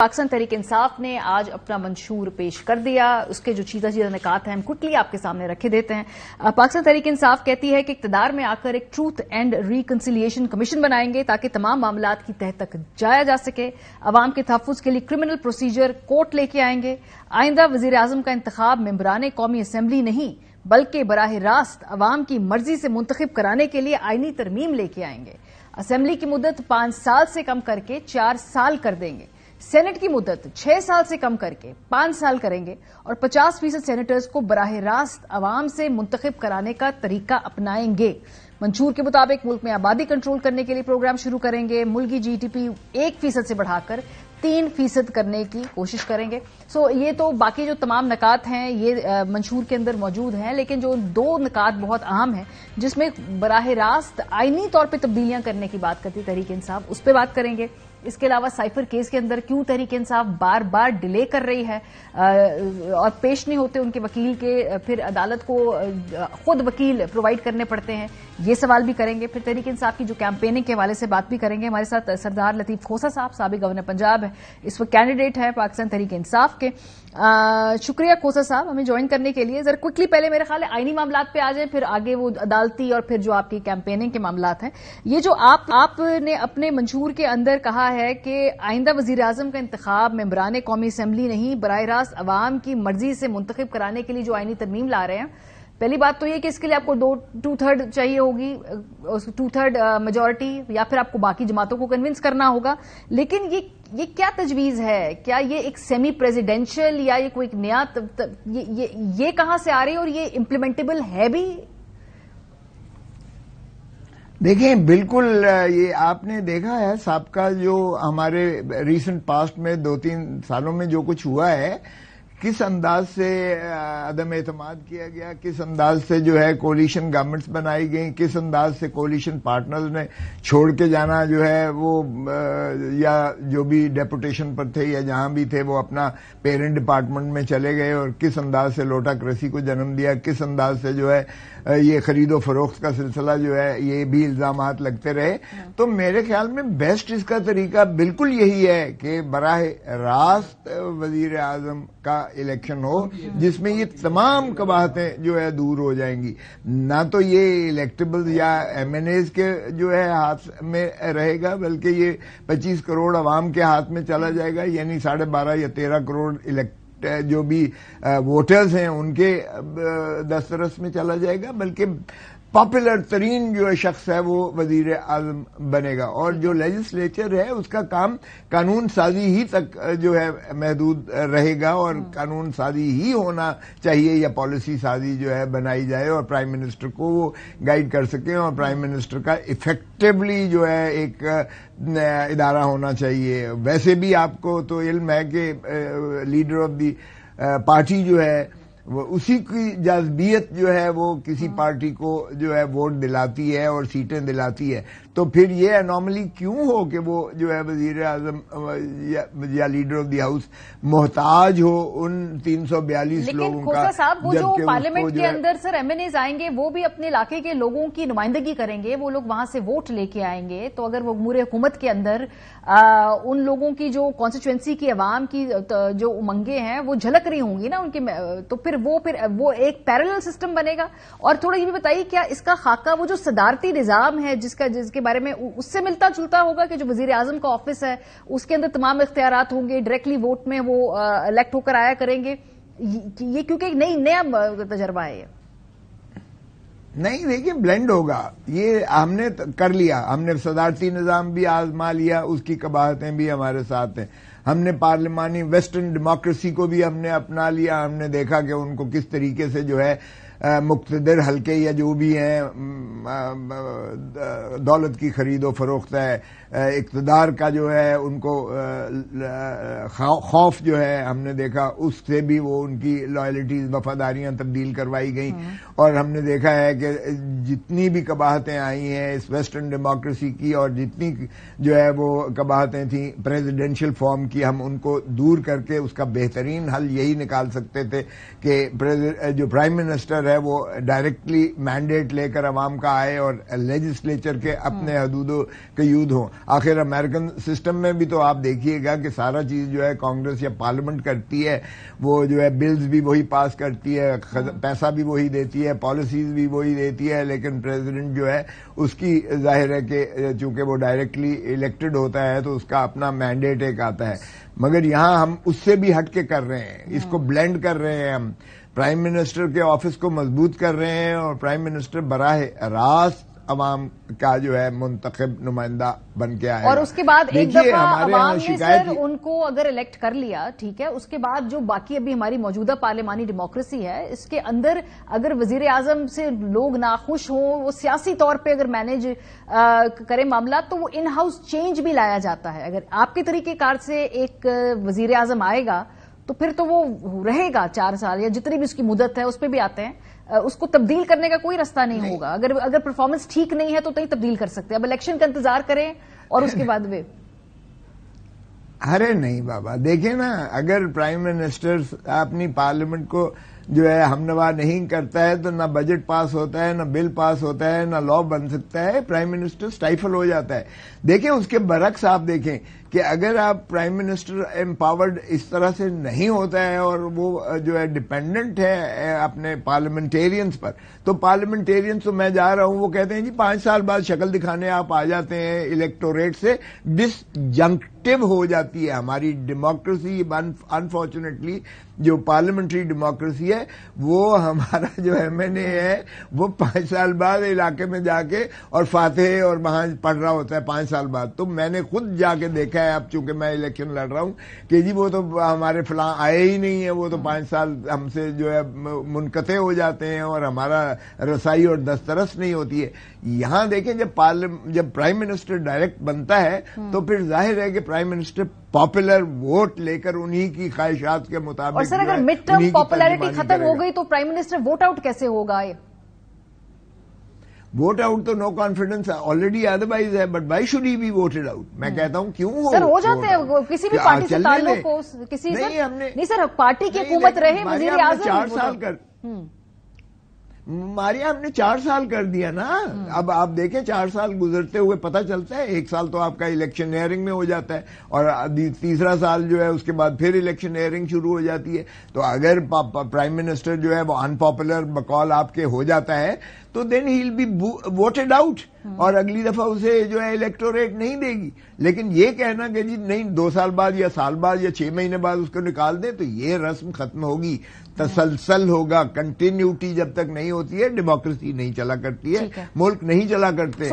पाकिस्तान तहरीक इंसाफ ने आज अपना मंशूर पेश कर दिया। उसके जो चीज़ा निकात हैं हम क्विकली आपके सामने रखे देते हैं। पाकिस्तान तहरीक इंसाफ कहती है कि इक़्तिदार में आकर एक ट्रूथ एंड रिकंसिलिएशन कमीशन बनाएंगे ताकि तमाम मामलात की तह तक जाया जा सके। अवाम के तहफ़्फ़ुज़ के लिए क्रिमिनल प्रोसीजर कोर्ट लेके आएंगे। आइंदा वज़ीर आज़म का इंतखाब मेंबरान कौमी असम्बली नहीं बल्कि बराह रास्त अवाम की मर्जी से मुंतखब कराने के लिए आईनी तरमीम लेके आएंगे। असम्बली की मुद्दत 5 साल से कम करके 4 साल कर देंगे। सेनेट की मुद्दत 6 साल से कम करके 5 साल करेंगे और 50% सेनेटर्स को बराह रास्त अवाम से मुंतखब कराने का तरीका अपनाएंगे। मंशूर के मुताबिक मुल्क में आबादी कंट्रोल करने के लिए प्रोग्राम शुरू करेंगे। मुल्की GDP 1% से बढ़ाकर 3% करने की कोशिश करेंगे। ये तो बाकी जो तमाम नकात हैं ये मंशूर के अंदर मौजूद हैं, लेकिन जो 2 नकात बहुत अहम हैं जिसमें बराह रास्त आईनी तौर पर तब्दीलियां करने की बात करती तहरीक इंसाफ, उस पर बात करेंगे। इसके अलावा साइफर केस के अंदर क्यों तहरीक इंसाफ बार बार डिले कर रही है और पेश नहीं होते उनके वकील के, फिर अदालत को खुद वकील प्रोवाइड करने पड़ते हैं, ये सवाल भी करेंगे। फिर तहरीक इंसाफ की जो कैंपेनिंग के हवाले से बात भी करेंगे। हमारे साथ सरदार लतीफ खोसा साहब, साबिक गवर्नर पंजाब है, इस वक्त कैंडिडेट है पाकिस्तान तहरीक इंसाफ के। शुक्रिया खोसा साहब हमें ज्वाइन करने के लिए। जरा क्विकली पहले मेरे ख्याल है आईनी मामलात पे आ जाए, फिर आगे वो अदालती और फिर जो आपकी कैंपेनिंग के मामलात हैं। ये जो आपने अपने मंशूर के अंदर कहा है कि आइंदा वजीर आजम का इंतखाब मेंबरान कौमी असम्बली नहीं बराह रास्त अवाम की मर्जी से मुंतखब कराने के लिए जो आईनी तरमीम ला रहे हैं, पहली बात तो ये कि इसके लिए आपको 2/3 चाहिए होगी, 2/3 मेजोरिटी, या फिर आपको बाकी जमातों को कन्विंस करना होगा। लेकिन ये क्या तजवीज है? क्या ये एक सेमी प्रेसिडेंशियल या ये कोई नया ये कहां से आ रही है और ये इम्प्लीमेंटेबल है भी? देखिए, बिल्कुल ये आपने देखा है सबका जो हमारे रीसेंट पास्ट में 2-3 सालों में जो कुछ हुआ है, किस अंदाज से अदम एतमाद किया गया, किस अंदाज से जो है कोलिशन गवर्नमेंट्स बनाई गई, किस अंदाज से कोलिशन पार्टनर्स ने छोड़ के जाना जो है वो या जो भी डेपुटेशन पर थे या जहां भी थे वो अपना पेरेंट डिपार्टमेंट में चले गए, और किस अंदाज से लोटाक्रेसी को जन्म दिया, किस अंदाज से जो है ये खरीदो फरोख्त का सिलसिला जो है ये भी इल्जामात लगते रहे। तो मेरे ख्याल में बेस्ट इसका तरीका बिल्कुल यही है कि बराह रास्त वजीर आजम का इलेक्शन हो जिसमें ये तमाम कबाहतें जो है दूर हो जाएंगी। ना तो ये इलेक्टेबल या MNAs के जो है हाथ में रहेगा, बल्कि ये 25 करोड़ अवाम के हाथ में चला जाएगा, यानी 12.5 या 13 करोड़ जो भी वोटर्स हैं उनके दस्तरस में चला जाएगा, बल्कि पॉपुलर तरीन जो शख्स है वो वजीर आजम बनेगा। और जो लेजिस्लेचर है उसका काम कानून साजी ही तक जो है महदूद रहेगा, और कानून साजी ही होना चाहिए या पॉलिसी साजी जो है बनाई जाए और प्राइम मिनिस्टर को वो गाइड कर सकें, और प्राइम मिनिस्टर का इफेक्टिवली जो है एक इदारा होना चाहिए। वैसे भी आपको तो इल्म है कि लीडर ऑफ दी पार्टी जो है वो उसी की जज्बियत जो है वो किसी पार्टी को जो है वोट दिलाती है और सीटें दिलाती है। तो फिर ये एनॉमली क्यों हो कि वो जो है वजीर आजम या लीडर ऑफ द हाउस मोहताज हो उन 342 लोगों का। लेकिन साहब वो जो पार्लियामेंट के अंदर सर MNAs आएंगे वो भी अपने इलाके के लोगों की नुमाइंदगी करेंगे, वो लोग वहां से वोट लेके आएंगे। तो अगर वो अमूर हुकूमत के अंदर उन लोगों की जो कॉन्स्टिट्यूएंसी की अवाम की जो उमंगे हैं वो झलक रही होंगी ना उनके, तो फिर वो एक पैरेलल सिस्टम बनेगा। और थोड़ा ये भी बताइए क्या इसका खाका वो जो सदारती निजाम है जिसके बारे में उससे मिलता जुलता होगा कि जो वजीर आजम का ऑफिस है उसके अंदर तमाम इख्तियारात होंगे, डायरेक्टली वोट में वो इलेक्ट होकर आया करेंगे? ये क्योंकि एक नया तजर्बा है ये। नहीं, देखिए ब्लेंड होगा, ये हमने कर लिया, हमने सदारती निजाम भी आजमा लिया, उसकी कबाहतें भी हमारे साथ हैं। हमने पार्लिमानी वेस्टर्न डेमोक्रेसी को भी हमने अपना लिया, हमने देखा कि उनको किस तरीके से जो है मुक्तदर हल्के या जो भी हैं दौलत की खरीदो फरोख्त है, इक़्तिदार का जो है उनको खौफ जो है हमने देखा, उससे भी वो उनकी लॉयल्टीज वफादारियां तब्दील करवाई गई। और हमने देखा है कि जितनी भी कबाहतें आई हैं इस वेस्टर्न डेमोक्रेसी की और जितनी जो है वो कबाहतें थी प्रेसिडेंशियल फॉर्म की, हम उनको दूर करके उसका बेहतरीन हल यही निकाल सकते थे कि जो प्राइम मिनिस्टर ہے وہ ڈائریکٹلی مینڈیٹ لے کر عوام کا آئے اور لیجسلیچر کے اپنے حدود و قیود ہوں. آخر امریکن سسٹم میں بھی تو آپ دیکھیے گا کہ سارا چیز جو ہے کانگریس یا پارلیمنٹ کرتی ہے, وہ جو ہے بلز بھی وہی پاس کرتی ہے, پیسہ بھی وہی دیتی ہے, پالیسیز بھی وہی دیتی ہے, لیکن پریزیڈنٹ جو ہے اس کی ظاہر ہے کہ چونکہ وہ ڈائریکٹلی الیکٹڈ ہوتا ہے تو اس کا اپنا مینڈیٹ ایک آتا ہے. مگر یہاں ہم اس سے بھی ہٹ کے کر رہے ہیں, اس کو بلینڈ کر رہے ہیں, ہم پرائم منسٹر کے آفس کو مضبوط کر رہے ہیں اور پرائم منسٹر براہ راست عوام کا جو ہے منتخب نمائندہ بن کے آئے. اور اس کے بعد ایک دفعہ عوام نے سر ان کو اگر الیکٹ کر لیا, ٹھیک ہے, اس کے بعد جو باقی ابھی ہماری موجودہ پارلیمانی ڈیموکریسی ہے اس کے اندر اگر وزیر اعظم سے لوگ ناخوش ہوں, وہ سیاسی طور پہ اگر مینج کرے معاملات, تو وہ ان ہاؤس چینج بھی لایا جاتا ہے. اگر آپ کے طریقہ کار سے ایک وزیر اعظم آئے گا تو پھر تو وہ رہے گا 4 سال یا جتنی بھی اس کی مدت ہے, اس پہ بھی آتے ہیں, اس کو تبدیل کرنے کا کوئی راستہ نہیں ہوگا. اگر پرفارمنس ٹھیک نہیں ہے تو نہیں تبدیل کر سکتے. اب الیکشن کا انتظار کریں اور اس کے بعد ارے نہیں بابا, دیکھیں نا, اگر پرائم منسٹر اپنی پارلیمنٹ کو جو ہے ہمنوا نہیں کرتا ہے تو نہ بجٹ پاس ہوتا ہے, نہ بل پاس ہوتا ہے, نہ لا بن سکتا ہے. پرائم منسٹر سٹائفل ہو جاتا ہے. دیکھیں اس کے برعکس آپ دیکھیں کہ اگر آپ پرائم منسٹر امپاورڈ اس طرح سے نہیں ہوتا ہے اور وہ جو ہے ڈپینڈنٹ ہے اپنے پارلیمنٹیرینز پر, تو پارلیمنٹیرینز تو میں جا رہا ہوں وہ کہتے ہیں جی 5 سال بعد شکل دکھانے آپ آ جاتے ہیں الیکٹوریٹ سے. ڈسجنکٹو ہو جاتی ہے ہماری ڈیموکریسی. انفارچونیٹلی جو پارلیمنٹری ڈیموکریسی ہے وہ ہمارا جو ایم این اے ہے وہ 5 سال بعد علاقے میں جا کے اور فاتح اور وہاں پڑھ رہا ہوتا ہے 5 سال بعد. تو میں نے خود جا کے دیکھا ہے, اب چونکہ میں الیکشن لڑ رہا ہوں, کہ جی وہ تو ہمارے فلاں آئے ہی نہیں ہیں, وہ تو 5 سال ہم سے جو ہے منقطع ہو جاتے ہیں اور ہمارا رسائی اور دسترس نہیں ہوتی ہے. یہاں دیکھیں جب پرائم منسٹر ڈائریکٹ بنتا ہے تو پھر ظاہر ہے کہ پرائم منسٹر پاپولر ووٹ لے کر انہی کی خواہشات کے مطابق. اور سر اگر مڈ ٹرم پاپولیرٹی ختم ہو گئی تو پرائم منسٹر ووٹ آؤٹ کیسے ہوگا؟ ووٹ آؤٹ تو نو کانفیڈنس آلریڈی ادروائز ہے, but why should he be voted out? میں کہتا ہوں کیوں سر ہو جاتے ہیں کسی بھی پارٹی سے تعلق ہو, کسی نہیں سر پارٹی کی حکومت رہے وزیر اعظم 4 سال کر ماریا ہم نے 4 سال کر دیا نا. اب آپ دیکھیں 4 سال گزرتے ہوئے پتہ چلتا ہے, 1 سال تو آپ کا الیکشن ایئرنگ میں ہو جاتا ہے اور تیسرا سال جو ہے اس کے بعد پھر الیکشن ایئرنگ شروع ہو جاتی ہے. تو اگر پرائم منسٹر جو ہے وہ ان پاپولر بقول آپ کے ہو جاتا ہے تو دین ہی ول بی ووٹڈ آؤٹ اور اگلی دفعہ اسے جو ہے الیکٹوریٹ نہیں دے گی. لیکن یہ کہنا کہ جی نہیں 2 سال بعد یا سال بعد یا 6 مہینے بعد اس کو نکال دیں, تو یہ رسم ختم ہوگی. تسلسل ہوگا, کنٹینیوٹی جب تک نہیں ہوتی ہے ڈیموکریسی نہیں چلا کرتی ہے, ملک نہیں چلا کرتے.